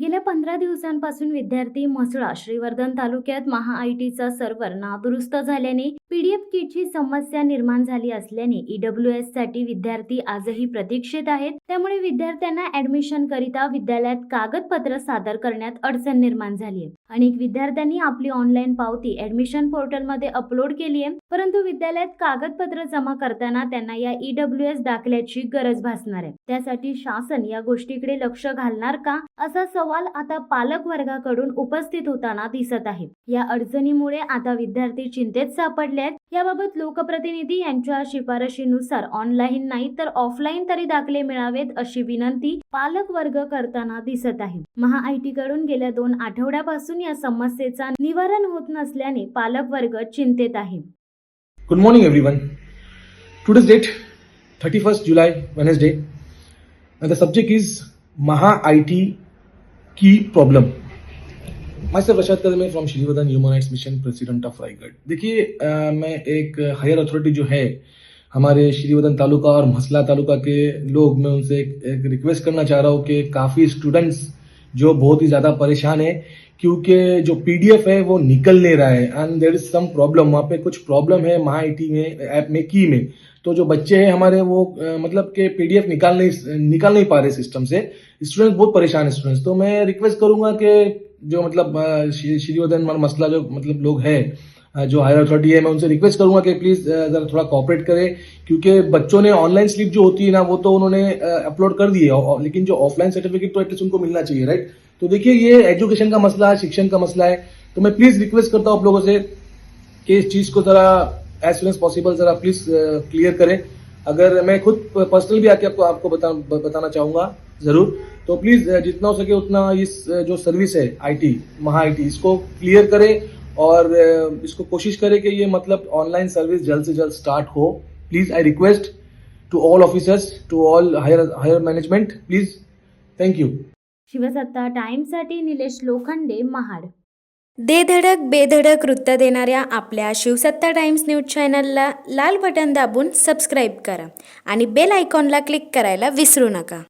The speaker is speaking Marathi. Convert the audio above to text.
गेल्या 15 दिवसांपासून विद्यार्थी म्हसळा श्रीवर्धन तालुक्यात महाआयटीचा सर्व्हर नादुरुस्त झाल्याने पीडीएफ किटची समस्या निर्माण झाली असल्याने ईडब्ल्यूएस साठी विद्यार्थी आजही प्रतीक्षेत आहेत। त्यामुळे विद्यार्थ्यांना ऍडमिशन करिता विद्यालयात कागदपत्र सादर करण्यात अडचण निर्माण झाली आहे। अनेक विद्यार्थ्यांनी आपली ऑनलाईन पावती ऍडमिशन पोर्टलमध्ये अपलोड केली आहे, परंतु विद्यालयात कागदपत्र जमा करताना त्यांना या ईडब्ल्यूएस दाखल्याची गरज भासणार आहे। त्यासाठी शासन या गोष्टीकडे लक्ष घालणार का, असा सवाल आता पालक वर्गाकडून उपस्थित होताना दिसत आहे। या अडचणीमुळे आता विद्यार्थी चिंतेत सापडले आहेत। याबाबत लोकप्रतिनिधी यांच्या शिफारशीनुसार ऑनलाईन नाही तर ऑफलाईन तरी दाखले मिळावेत अशी विनंती पालक वर्ग करताना दिसत आहे। महाआयटी कडून गेल्या 2 आठवड्यापासून या समस्येचा निवारण होत नसल्याने पालक वर्ग चिंतेत आहे। Good morning everyone. Today's date 31st July Wednesday and the subject is Maha IT key problem. Myself Rashad Kadame from Shrivardan Human Rights Mission President of Raigad. देखिए मैं एक हायर अथॉरिटी जो है हमारे श्रीवर्धन तालुका और म्हसला तालुका के लोग, मैं उनसे एक रिक्वेस्ट करना चाह रहा हूँ कि काफ़ी स्टूडेंट्स जो बहुत ही ज़्यादा परेशान है क्योंकि जो पीडीएफ है वो निकल नहीं रहा है and there is some problem. वहाँ पे कुछ प्रॉब्लम है महाआईटी में ऐप में की में, तो जो बच्चे हैं हमारे वो मतलब के पीडीएफ निकाल नहीं पा रहे सिस्टम से। स्टूडेंट्स बहुत परेशान है स्टूडेंट्स। तो मैं रिक्वेस्ट करूंगा कि जो मतलब श्रीवर्धन मसला जो मतलब लोग हैं जो हायर अथॉरिटी है, मैं उनसे रिक्वेस्ट करूंगा कि प्लीज जरा थोड़ा कोऑपरेट करें, क्योंकि बच्चों ने ऑनलाइन स्लिप जो होती है ना वो तो उन्होंने अपलोड कर दी है, लेकिन जो ऑफलाइन सर्टिफिकेट तो एटलीस्ट उनको मिलना चाहिए, राइट। तो देखिए ये एजुकेशन का मसला है, शिक्षण का मसला है। तो मैं प्लीज रिक्वेस्ट करता हूँ आप लोगों से कि इस चीज को जरा एज सुन एज पॉसिबल जरा प्लीज क्लियर करें। अगर मैं खुद पर्सनल भी आके आपको बताना चाहूंगा जरूर, तो प्लीज जितना हो सके उतना इस जो सर्विस है आईटी महाआईटी इसको क्लियर करें और इसको कोशिश करें कि ये मतलब ऑनलाइन सर्विस जल्द से जल्द स्टार्ट हो। Please I request to all officers, to all higher management, please. Thank you. Shivsatta टाइम्ससाठी निलेश लोखंडे, महाड। दे धडक बेधडक वृत्त देणाऱ्या आपल्या शिवसत्ता टाइम्स न्यूज चॅनलला लाल बटन दाबून सबस्क्राईब करा आणि बेल आयकॉनला क्लिक करायला विसरू नका।